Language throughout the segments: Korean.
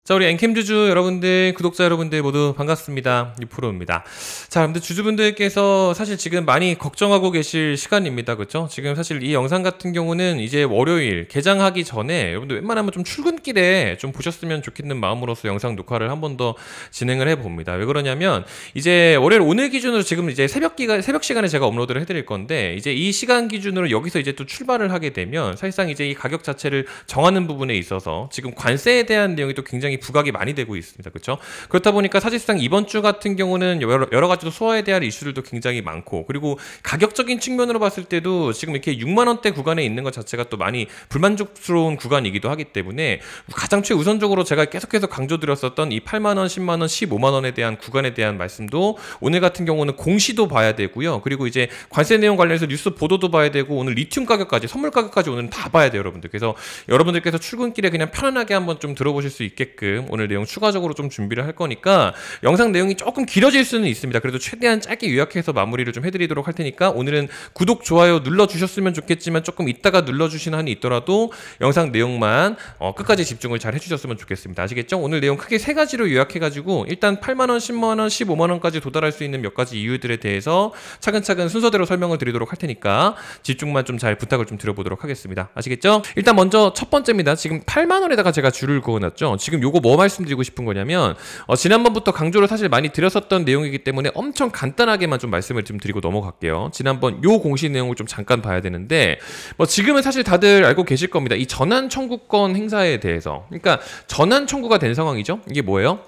자, 우리 엔캠주주 여러분들, 구독자 여러분들 모두 반갑습니다. 유프로입니다. 자, 여러분들 주주분들께서 사실 지금 많이 걱정하고 계실 시간입니다. 그렇죠? 지금 사실 이 영상 같은 경우는 이제 월요일 개장하기 전에 여러분들 웬만하면 좀 출근길에 좀 보셨으면 좋겠는 마음으로서 영상 녹화를 한 번 더 진행을 해봅니다. 왜 그러냐면 이제 월요일 오늘 기준으로 지금 이제 새벽 시간에 제가 업로드를 해드릴 건데 이제 이 시간 기준으로 여기서 이제 또 출발을 하게 되면 사실상 이제 이 가격 자체를 정하는 부분에 있어서 지금 관세에 대한 내용이 또 굉장히 부각이 많이 되고 있습니다. 그렇죠? 그렇다 보니까 사실상 이번 주 같은 경우는 여러 가지로 소화에 대한 이슈들도 굉장히 많고, 그리고 가격적인 측면으로 봤을 때도 지금 이렇게 6만 원대 구간에 있는 것 자체가 또 많이 불만족스러운 구간이기도 하기 때문에 가장 최우선적으로 제가 계속해서 강조드렸었던 이 8만 원, 10만 원, 15만 원에 대한 구간에 대한 말씀도 오늘 같은 경우는 공시도 봐야 되고요. 그리고 이제 관세 내용 관련해서 뉴스 보도도 봐야 되고, 오늘 리튬 가격까지, 선물 가격까지 오늘 다 봐야 돼요, 여러분들. 그래서 여러분들께서 출근길에 그냥 편안하게 한번 좀 들어보실 수 있게끔 오늘 내용 추가적으로 좀 준비를 할 거니까 영상 내용이 조금 길어질 수는 있습니다. 그래도 최대한 짧게 요약해서 마무리를 좀 해드리도록 할 테니까 오늘은 구독, 좋아요 눌러주셨으면 좋겠지만 조금 이따가 눌러주시는 한이 있더라도 영상 내용만 끝까지 집중을 잘 해주셨으면 좋겠습니다. 아시겠죠? 오늘 내용 크게 세 가지로 요약해가지고 일단 8만원, 10만원, 15만원까지 도달할 수 있는 몇 가지 이유들에 대해서 차근차근 순서대로 설명을 드리도록 할 테니까 집중만 좀 잘 부탁을 좀 드려보도록 하겠습니다. 아시겠죠? 일단 먼저 첫 번째입니다. 지금 8만원에다가 제가 줄을 그어놨죠. 지금 요거 뭐 말씀드리고 싶은 거냐면 지난번부터 강조를 사실 많이 드렸었던 내용이기 때문에 엄청 간단하게만 좀 말씀을 좀 드리고 넘어갈게요. 지난번 요 공시 내용을 좀 잠깐 봐야 되는데 지금은 사실 다들 알고 계실 겁니다. 이 전환 청구권 행사에 대해서. 그러니까 전환 청구가 된 상황이죠. 이게 뭐예요?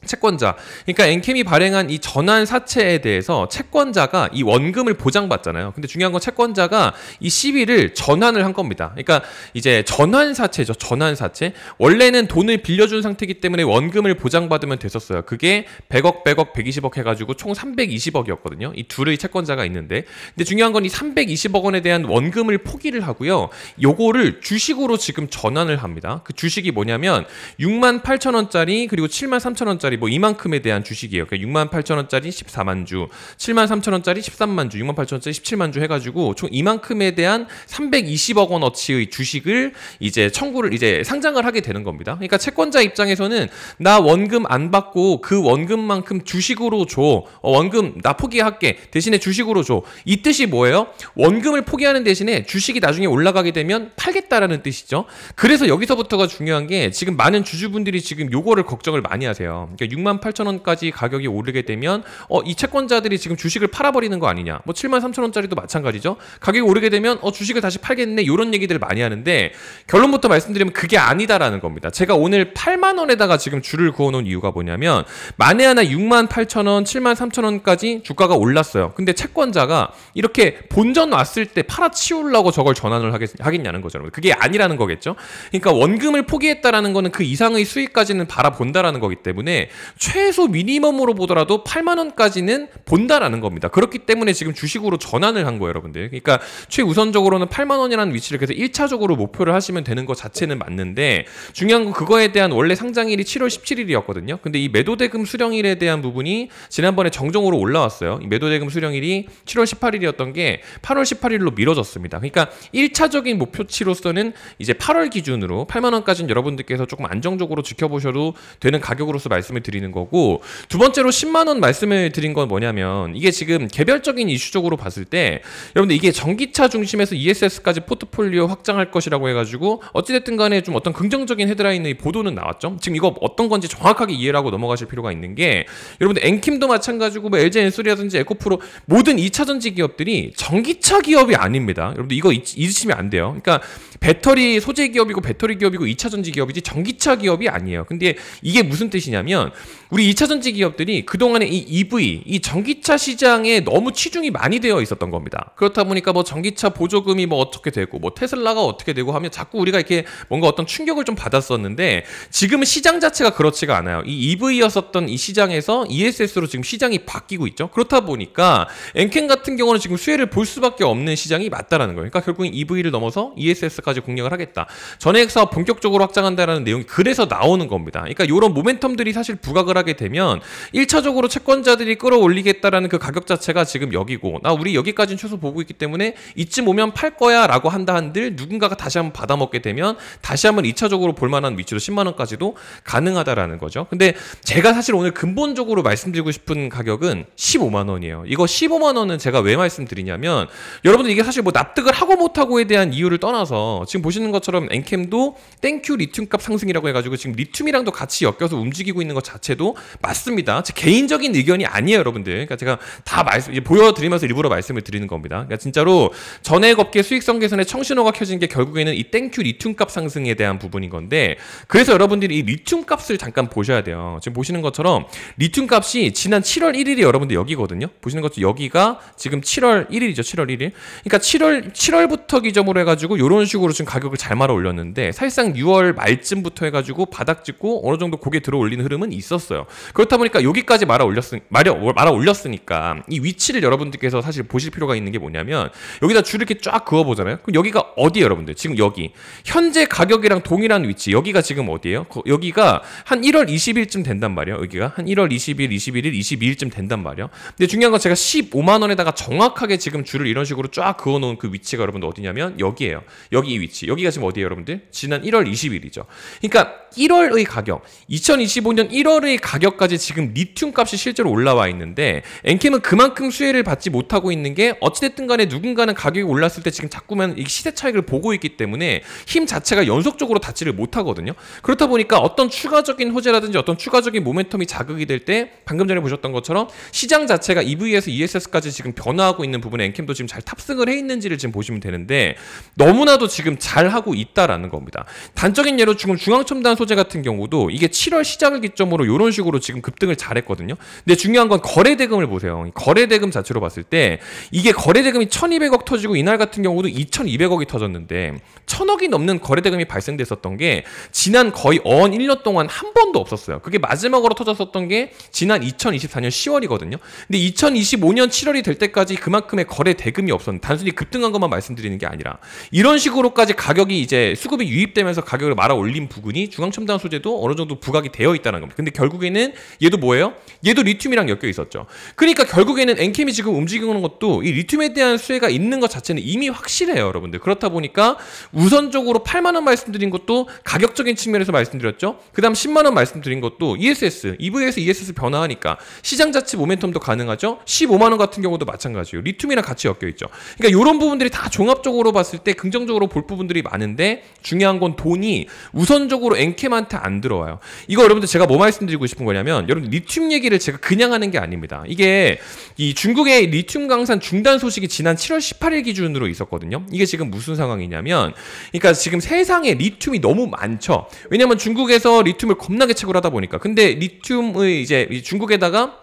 채권자. 그러니까 엔캠이 발행한 이 전환 사채에 대해서 채권자가 이 원금을 보장받잖아요. 근데 중요한 건 채권자가 이 시비를 전환을 한 겁니다. 그러니까 이제 전환 사채죠. 전환 사채. 원래는 돈을 빌려준 상태이기 때문에 원금을 보장받으면 됐었어요. 그게 100억, 100억, 120억 해가지고 총 320억이었거든요. 이 둘의 채권자가 있는데. 근데 중요한 건 이 320억 원에 대한 원금을 포기를 하고요. 요거를 주식으로 지금 전환을 합니다. 그 주식이 뭐냐면 6만 8천 원짜리 그리고 7만 3천 원짜리 뭐 이만큼에 대한 주식이에요. 그러니까 6만 8천 원짜리 14만 주, 7만 3천 원짜리 13만 주, 6만 8천 원짜리 17만 주 해가지고 총 이만큼에 대한 320억 원어치의 주식을 이제 청구를 이제 상장을 하게 되는 겁니다. 그러니까 채권자 입장에서는 나 원금 안 받고 그 원금만큼 주식으로 줘. 원금 나 포기할게. 대신에 주식으로 줘. 이 뜻이 뭐예요? 원금을 포기하는 대신에 주식이 나중에 올라가게 되면 팔겠다라는 뜻이죠. 그래서 여기서부터가 중요한 게 지금 많은 주주분들이 지금 요거를 걱정을 많이 하세요. 그러니까 6만 8천 원까지 가격이 오르게 되면 이 채권자들이 지금 주식을 팔아버리는 거 아니냐. 뭐 7만 3천 원짜리도 마찬가지죠. 가격이 오르게 되면 주식을 다시 팔겠네. 이런 얘기들을 많이 하는데 결론부터 말씀드리면 그게 아니다라는 겁니다. 제가 오늘 8만 원에다가 지금 줄을 그어놓은 이유가 뭐냐면 만에 하나 6만 8천 원, 7만 3천 원까지 주가가 올랐어요. 근데 채권자가 이렇게 본전 왔을 때 팔아치우려고 저걸 전환을 하겠냐는 거죠. 그게 아니라는 거겠죠. 그러니까 원금을 포기했다라는 거는 그 이상의 수익까지는 바라본다라는 거기 때문에 최소 미니멈으로 보더라도 8만 원까지는 본다라는 겁니다. 그렇기 때문에 지금 주식으로 전환을 한 거예요, 여러분들. 그러니까 최우선적으로는 8만 원이라는 위치를 그래서 1차적으로 목표를 하시면 되는 것 자체는 맞는데 중요한 건 그거에 대한 원래 상장일이 7월 17일이었거든요. 근데 이 매도대금 수령일에 대한 부분이 지난번에 정정으로 올라왔어요. 이 매도대금 수령일이 7월 18일이었던 게 8월 18일로 미뤄졌습니다. 그러니까 1차적인 목표치로서는 이제 8월 기준으로 8만 원까지는 여러분들께서 조금 안정적으로 지켜보셔도 되는 가격으로서 말씀을 드리는 거고, 두 번째로 10만 원 말씀을 드린 건 뭐냐면 이게 지금 개별적인 이슈적으로 봤을 때 여러분들 이게 전기차 중심에서 ESS까지 포트폴리오 확장할 것이라고 해가지고 어찌됐든 간에 좀 어떤 긍정적인 헤드라인의 보도는 나왔죠. 지금 이거 어떤 건지 정확하게 이해를 하고 넘어가실 필요가 있는 게 여러분들 엔킴도 마찬가지고 뭐 LG 엔솔이라든지 에코프로 모든 2차전지 기업들이 전기차 기업이 아닙니다. 여러분들 이거 잊으시면 안 돼요. 그러니까 배터리 소재 기업이고 배터리 기업이고 2차전지 기업이지 전기차 기업이 아니에요. 근데 이게 무슨 뜻이냐면 우리 2차전지 기업들이 그동안에 이 EV, 이 전기차 시장에 너무 치중이 많이 되어 있었던 겁니다. 그렇다 보니까 뭐 전기차 보조금이 뭐 어떻게 되고 뭐 테슬라가 어떻게 되고 하면 자꾸 우리가 이렇게 뭔가 어떤 충격을 좀 받았었는데 지금은 시장 자체가 그렇지가 않아요. 이 EV였었던 이 시장에서 ESS로 지금 시장이 바뀌고 있죠. 그렇다 보니까 엔캠 같은 경우는 지금 수혜를 볼 수밖에 없는 시장이 맞다라는 거예요. 그러니까 결국은 EV를 넘어서 ESS까지 공략을 하겠다. 전액 사업 본격적으로 확장한다라는 내용이 그래서 나오는 겁니다. 그러니까 이런 모멘텀들이 사실 사실 부각을 하게 되면 1차적으로 채권자들이 끌어올리겠다라는 그 가격 자체가 지금 여기고, 나 우리 여기까지는 최소 보고 있기 때문에 이쯤 오면 팔 거야 라고 한다 한들 누군가가 다시 한번 받아먹게 되면 다시 한번 2차적으로 볼만한 위치로 10만 원까지도 가능하다라는 거죠. 근데 제가 사실 오늘 근본적으로 말씀드리고 싶은 가격은 15만 원이에요. 이거 15만 원은 제가 왜 말씀드리냐면, 여러분들 이게 사실 뭐 납득을 하고 못하고에 대한 이유를 떠나서 지금 보시는 것처럼 엔캠도 땡큐 리튬 값 상승이라고 해가지고 지금 리튬이랑도 같이 엮여서 움직이고 있는 것 자체도 맞습니다. 제 개인적인 의견이 아니에요, 여러분들. 그러니까 제가 다 보여드리면서 일부러 말씀을 드리는 겁니다. 그러니까 진짜로 전액 업계 수익성 개선에 청신호가 켜진 게 결국에는 이 땡큐 리튬 값 상승에 대한 부분인 건데, 그래서 여러분들이 이 리튬 값을 잠깐 보셔야 돼요. 지금 보시는 것처럼 리튬 값이 지난 7월 1일이 여러분들 여기거든요. 보시는 것처럼 여기가 지금 7월 1일이죠. 7월 1일. 그러니까 7월부터 기점으로 해가지고 이런 식으로 지금 가격을 잘 말아 올렸는데, 사실상 6월 말쯤부터 해가지고 바닥 찍고 어느 정도 고개 들어 올리는 흐름은 있었어요. 그렇다 보니까 여기까지 말아 올렸으니까 이 위치를 여러분들께서 사실 보실 필요가 있는 게 뭐냐면, 여기다 줄을 이렇게 쫙 그어 보잖아요. 그럼 여기가 어디예요, 여러분들? 지금 여기 현재 가격이랑 동일한 위치, 여기가 지금 어디예요? 여기가 한 1월 20일쯤 된단 말이에요. 여기가 한 1월 20일, 21일, 22일쯤 된단 말이에요. 근데 중요한 건 제가 15만 원에다가 정확하게 지금 줄을 이런 식으로 쫙 그어 놓은 그 위치가 여러분들 어디냐면 여기예요. 여기 이 위치. 여기가 지금 어디예요, 여러분들? 지난 1월 20일이죠. 그러니까 1월의 가격, 2025년 1월의 가격까지 지금 리튬 값이 실제로 올라와 있는데, 엔캠은 그만큼 수혜를 받지 못하고 있는 게, 어찌됐든 간에 누군가는 가격이 올랐을 때 지금 자꾸만 이 시세 차익을 보고 있기 때문에 힘 자체가 연속적으로 닿지를 못하거든요. 그렇다 보니까 어떤 추가적인 호재라든지 어떤 추가적인 모멘텀이 자극이 될 때, 방금 전에 보셨던 것처럼 시장 자체가 EV에서 ESS까지 지금 변화하고 있는 부분에 엔캠도 지금 잘 탑승을 해 있는지를 지금 보시면 되는데, 너무나도 지금 잘 하고 있다라는 겁니다. 단적인 예로 지금 중앙첨단 소재 같은 경우도 이게 7월 시작을 기점으로 이런 식으로 지금 급등을 잘했거든요. 근데 중요한 건 거래대금을 보세요. 거래대금 자체로 봤을 때 이게 거래대금이 1200억 터지고, 이날 같은 경우도 2200억이 터졌는데 1000억이 넘는 거래대금이 발생됐었던 게 지난 거의 1년 동안 한 번도 없었어요. 그게 마지막으로 터졌었던 게 지난 2024년 10월이거든요. 근데 2025년 7월이 될 때까지 그만큼의 거래대금이 없었는데, 단순히 급등한 것만 말씀드리는 게 아니라 이런 식으로까지 가격이 이제 수급이 유입되면서 가격을 말아 올린 부분이 중앙첨단 소재도 어느 정도 부각이 되어 있다는 겁니다. 근데 결국에는 얘도 뭐예요? 얘도 리튬이랑 엮여 있었죠. 그러니까 결국에는 엔캠이 지금 움직이는 것도 이 리튬에 대한 수혜가 있는 것 자체는 이미 확실해요, 여러분들. 그렇다 보니까 우선적으로 8만 원 말씀드린 것도 가격적인 측면에서 말씀드렸죠. 그다음 10만 원 말씀드린 것도 ESS, EV에서 ESS 변화하니까 시장 자체 모멘텀도 가능하죠. 15만 원 같은 경우도 마찬가지예요. 리튬이랑 같이 엮여 있죠. 그러니까 이런 부분들이 다 종합적으로 봤을 때 긍정적으로 볼 부분들이 많은데, 중요한 건 돈이 우선적으로 엔캠한테 안 들어와요. 이거 여러분들 제가 뭐 말씀드리고 싶은 거냐면, 여러분 리튬 얘기를 제가 그냥 하는 게 아닙니다. 이게 이 중국의 리튬 강산 중단 소식이 지난 7월 18일 기준으로 있었거든요. 이게 지금 무슨 상황이냐면, 그러니까 지금 세상에 리튬이 너무 많죠. 왜냐면 중국에서 리튬을 겁나게 채굴 하다 보니까. 근데 리튬의 이제 중국에다가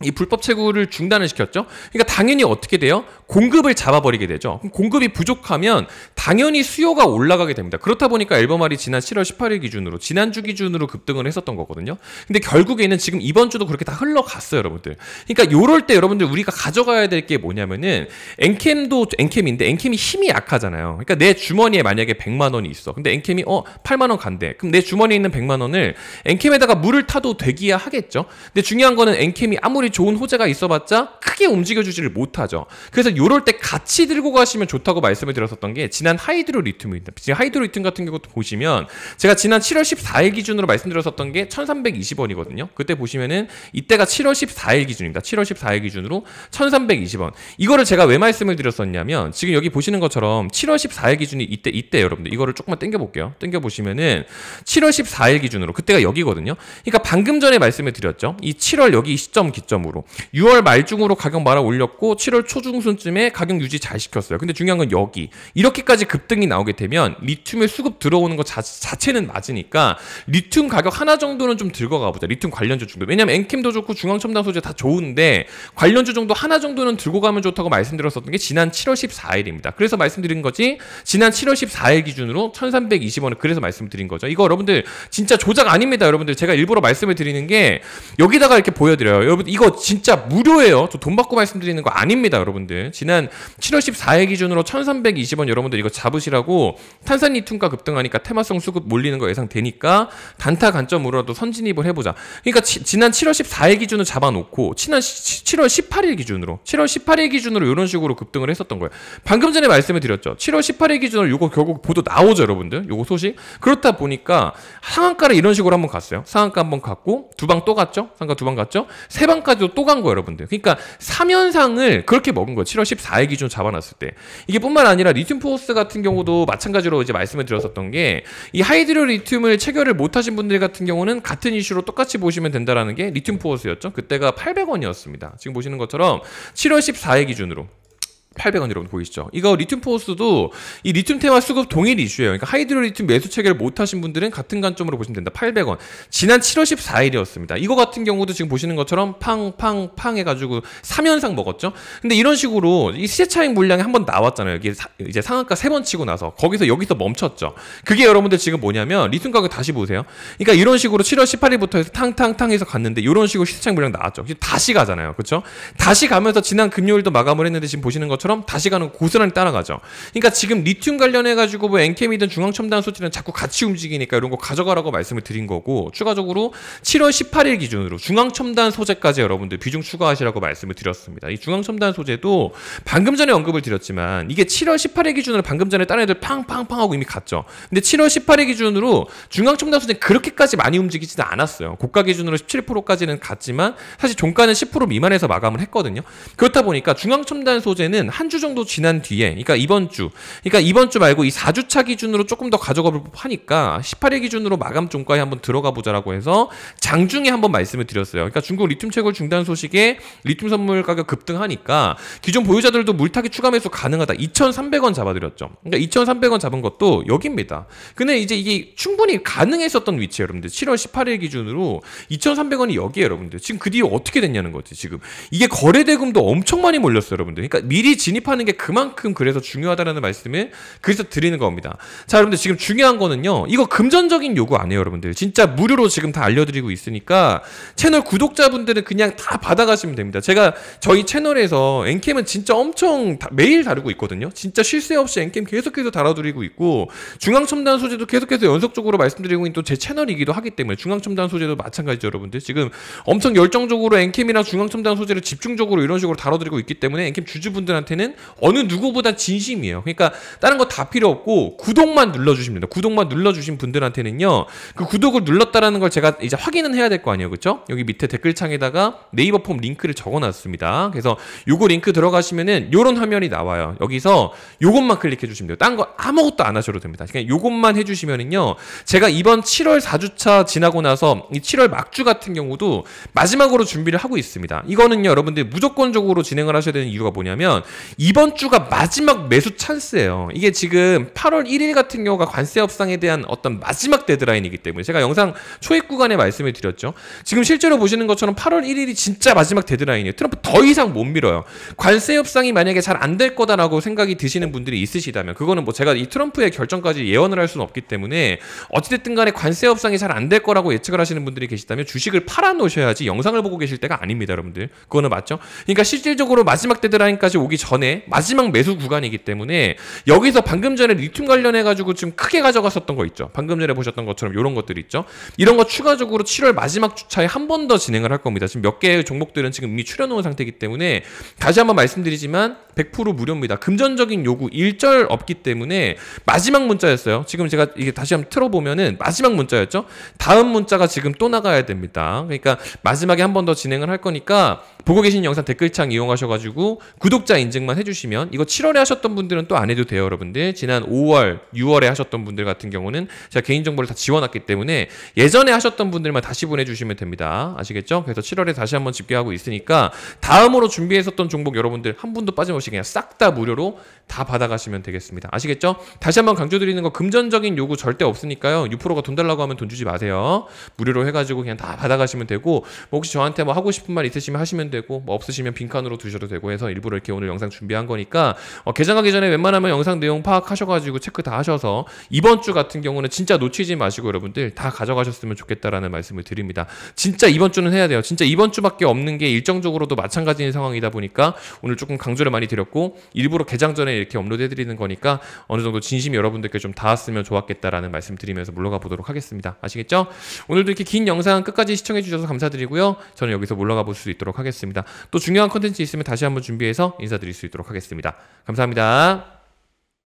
이 불법 채굴을 중단을 시켰죠. 그러니까 당연히 어떻게 돼요? 공급을 잡아버리게 되죠. 그럼 공급이 부족하면 당연히 수요가 올라가게 됩니다. 그렇다 보니까 앨범알이 지난 7월 18일 기준으로, 지난주 기준으로 급등을 했었던 거거든요. 근데 결국에는 지금 이번 주도 그렇게 다 흘러갔어요, 여러분들. 그러니까 요럴 때 여러분들 우리가 가져가야 될 게 뭐냐면은, 엔캠도 엔캠인데 엔캠이 힘이 약하잖아요. 그러니까 내 주머니에 만약에 100만 원이 있어. 근데 엔캠이 8만 원 간대. 그럼 내 주머니에 있는 100만 원을 엔캠에다가 물을 타도 되기야 하겠죠. 근데 중요한 거는 엔캠이 아무리 좋은 호재가 있어봤자 크게 움직여주지를 못하죠. 그래서 요럴 때 같이 들고 가시면 좋다고 말씀을 드렸었던 게 지난 하이드로 리튬입니다. 지금 하이드로 리튬 같은 경우도 보시면 제가 지난 7월 14일 기준으로 말씀드렸었던 게 1320원이거든요. 그때 보시면은 이때가 7월 14일 기준입니다. 7월 14일 기준으로 1320원. 이거를 제가 왜 말씀을 드렸었냐면, 지금 여기 보시는 것처럼 7월 14일 기준이 이때 여러분들 이거를 조금만 당겨볼게요. 당겨보시면은 7월 14일 기준으로 그때가 여기거든요. 그러니까 방금 전에 말씀을 드렸죠. 이 7월 여기 시점 기점으로 6월 말중으로 가격 말아 올렸고 7월 초중순쯤에 가격 유지 잘 시켰어요. 근데 중요한 건 여기 이렇게까지 급등이 나오게 되면 리튬의 수급 들어오는 것 자체는 맞으니까 리튬 가격 하나 정도는 좀 들고 가보자. 리튬 관련주 정도. 왜냐면 엔캠도 좋고 중앙첨단 소재 다 좋은데 관련주 정도 하나 정도는 들고 가면 좋다고 말씀드렸었던 게 지난 7월 14일입니다. 그래서 말씀드린 거지, 지난 7월 14일 기준으로 1320원을 그래서 말씀드린 거죠. 이거 여러분들 진짜 조작 아닙니다. 여러분들 제가 일부러 말씀을 드리는 게 여기다가 이렇게 보여드려요. 여러분 이거 이거 진짜 무료예요. 저 돈 받고 말씀드리는 거 아닙니다, 여러분들. 지난 7월 14일 기준으로 1,320원 여러분들 이거 잡으시라고 탄산 리튬가 급등하니까 테마성 수급 몰리는 거 예상되니까 단타 관점으로라도 선진입을 해보자. 그러니까 지난 7월 14일 기준으로 잡아놓고 지난 7월 18일 기준으로 이런 식으로 급등을 했었던 거예요. 방금 전에 말씀을 드렸죠. 7월 18일 기준으로 요거 결국 보도 나오죠, 여러분들. 요거 소식. 그렇다 보니까 상한가를 이런 식으로 한번 갔어요. 상한가 한번 갔고 두 방 또 갔죠. 상한가 두 방 갔죠. 세 방까지도 또 간 거예요, 여러분들. 그러니까 3연상을 그렇게 먹은 거예요. 7월 14일 기준 잡아놨을 때. 이게 뿐만 아니라 리튬 포스 같은 경우도 마찬가지로 이제 말씀을 드렸었던 게 이 하이드로 리튬을 체결을 못하신 분들 같은 경우는 같은 이슈로 똑같이 보시면 된다라는 게 리튬 포스였죠. 그때가 800원이었습니다. 지금 보시는 것처럼 7월 14일 기준으로 800원 여러분 보이시죠? 이거 리튬 포스도 이 리튬 테마 수급 동일 이슈예요. 그러니까 하이드로 리튬 매수 체결 못 하신 분들은 같은 관점으로 보시면 된다. 800원. 지난 7월 14일이었습니다. 이거 같은 경우도 지금 보시는 것처럼 팡 해가지고 3연상 먹었죠? 근데 이런 식으로 이 시세 차익 물량이 한번 나왔잖아요. 여기 이제 상한가 3번 치고 나서 여기서 멈췄죠. 그게 여러분들 지금 뭐냐면 리튬 가격 다시 보세요. 그러니까 이런 식으로 7월 18일부터 해서 탕탕탕 해서 갔는데 이런 식으로 시세 차익 물량 나왔죠. 다시 가잖아요. 그렇죠? 다시 가면서 지난 금요일도 마감을 했는데 지금 보시는 것처럼 다시 가는 고스란히 따라가죠. 그러니까 지금 리튬 관련해가지고 뭐 엔캠이든 중앙첨단 소재는 자꾸 같이 움직이니까 이런 거 가져가라고 말씀을 드린 거고 추가적으로 7월 18일 기준으로 중앙첨단 소재까지 여러분들 비중 추가하시라고 말씀을 드렸습니다. 이 중앙첨단 소재도 방금 전에 언급을 드렸지만 이게 7월 18일 기준으로 방금 전에 다른 애들 팡팡팡하고 이미 갔죠. 근데 7월 18일 기준으로 중앙첨단 소재 그렇게까지 많이 움직이지는 않았어요. 고가 기준으로 17%까지는 갔지만 사실 종가는 10% 미만에서 마감을 했거든요. 그렇다 보니까 중앙첨단 소재는 한 주 정도 지난 뒤에 그러니까 이번 주 말고 이 4주차 기준으로 조금 더 가져가 볼 하니까 18일 기준으로 마감 종가에 한번 들어가 보자라고 해서 장중에 한번 말씀을 드렸어요. 그러니까 중국 리튬 채굴 중단 소식에 리튬 선물 가격 급등하니까 기존 보유자들도 물타기 추가 매수 가능하다. 2,300원 잡아드렸죠. 그러니까 2,300원 잡은 것도 여기입니다. 근데 이제 이게 충분히 가능했었던 위치예요, 여러분들. 7월 18일 기준으로 2,300원이 여기에요, 여러분들. 지금 그 뒤에 어떻게 됐냐는 거지, 지금. 이게 거래 대금도 엄청 많이 몰렸어요, 여러분들. 그러니까 미리 진입하는 게 그만큼 그래서 중요하다라는 말씀을 그래서 드리는 겁니다. 자, 여러분들 지금 중요한 거는요. 이거 금전적인 요구 안 해요, 여러분들. 진짜 무료로 지금 다 알려드리고 있으니까 채널 구독자분들은 그냥 다 받아가시면 됩니다. 제가 저희 채널에서 엔캠은 진짜 엄청 매일 다루고 있거든요. 진짜 쉴 새 없이 엔캠 계속해서 다뤄드리고 있고 중앙첨단 소재도 계속해서 연속적으로 말씀드리고 있는 또 제 채널이기도 하기 때문에 중앙첨단 소재도 마찬가지죠, 여러분들. 지금 엄청 열정적으로 엔캠이랑 중앙첨단 소재를 집중적으로 이런 식으로 다뤄드리고 있기 때문에 엔캠 주주분들한테는 어느 누구보다 진심이에요. 그러니까 다른 거 다 필요 없고 구독만 눌러주시면 됩니다. 구독만 눌러주신 분들한테는요. 그 구독을 눌렀다라는 걸 제가 이제 확인은 해야 될 거 아니에요. 그렇죠? 여기 밑에 댓글창에다가 네이버 폼 링크를 적어놨습니다. 그래서 요거 링크 들어가시면은 요런 화면이 나와요. 여기서 요것만 클릭해 주시면 돼요. 딴 거 아무것도 안 하셔도 됩니다. 그냥 요것만 해주시면은요. 제가 이번 7월 4주차 지나고 나서 이 7월 막주 같은 경우도 마지막으로 준비를 하고 있습니다. 이거는요. 여러분들 무조건적으로 진행을 하셔야 되는 이유가 뭐냐면 이번 주가 마지막 매수 찬스예요. 이게 지금 8월 1일 같은 경우가 관세 협상에 대한 어떤 마지막 데드라인이기 때문에 제가 영상 초입 구간에 말씀을 드렸죠. 지금 실제로 보시는 것처럼 8월 1일이 진짜 마지막 데드라인이에요. 트럼프 더 이상 못 밀어요. 관세 협상이 만약에 잘 안 될 거다라고 생각이 드시는 분들이 있으시다면 그거는 뭐 제가 이 트럼프의 결정까지 예언을 할 수는 없기 때문에 어찌됐든 간에 관세 협상이 잘 안 될 거라고 예측을 하시는 분들이 계시다면 주식을 팔아 놓으셔야지 영상을 보고 계실 때가 아닙니다, 여러분들. 그거는 맞죠? 그러니까 실질적으로 마지막 데드라인까지 오기 전에 마지막 매수 구간이기 때문에 여기서 방금 전에 리튬 관련해가지고 좀 크게 가져갔었던 거 있죠. 방금 전에 보셨던 것처럼 이런 것들 있죠. 이런 거 추가적으로 7월 마지막 주차에 한 번 더 진행을 할 겁니다. 지금 몇 개의 종목들은 지금 이미 추려놓은 상태이기 때문에 다시 한번 말씀드리지만 100% 무료입니다. 금전적인 요구 일절 없기 때문에 마지막 문자였어요. 지금 제가 이게 다시 한번 틀어보면은 마지막 문자였죠. 다음 문자가 지금 또 나가야 됩니다. 그러니까 마지막에 한 번 더 진행을 할 거니까 보고 계신 영상 댓글창 이용하셔가지고 구독자 인증만 해주시면 이거 7월에 하셨던 분들은 또 안 해도 돼요, 여러분들. 지난 5월, 6월에 하셨던 분들 같은 경우는 제가 개인정보를 다 지워놨기 때문에 예전에 하셨던 분들만 다시 보내주시면 됩니다. 아시겠죠? 그래서 7월에 다시 한번 집계하고 있으니까 다음으로 준비했었던 종목 여러분들 한 분도 빠짐없이 그냥 싹 다 무료로 다 받아가시면 되겠습니다. 아시겠죠? 다시 한번 강조드리는 거 금전적인 요구 절대 없으니까요. 6%가 돈 달라고 하면 돈 주지 마세요. 무료로 해가지고 그냥 다 받아가시면 되고 뭐 혹시 저한테 뭐 하고 싶은 말 있으시면 하시면 되고 뭐 없으시면 빈칸으로 두셔도 되고 해서 일부러 이렇게 오늘 영상 영상 준비한 거니까 개장하기 전에 웬만하면 영상 내용 파악하셔가지고 체크 다 하셔서 이번 주 같은 경우는 진짜 놓치지 마시고 여러분들 다 가져가셨으면 좋겠다라는 말씀을 드립니다. 진짜 이번 주는 해야 돼요. 진짜 이번 주밖에 없는 게 일정적으로도 마찬가지인 상황이다 보니까 오늘 조금 강조를 많이 드렸고 일부러 개장 전에 이렇게 업로드해드리는 거니까 어느 정도 진심이 여러분들께 좀 닿았으면 좋았겠다라는 말씀 드리면서 물러가 보도록 하겠습니다. 아시겠죠? 오늘도 이렇게 긴 영상 끝까지 시청해 주셔서 감사드리고요. 저는 여기서 물러가 볼 수 있도록 하겠습니다. 또 중요한 컨텐츠 있으면 다시 한번 준비해서 인사드릴 수 있도록 하겠습니다. 감사합니다.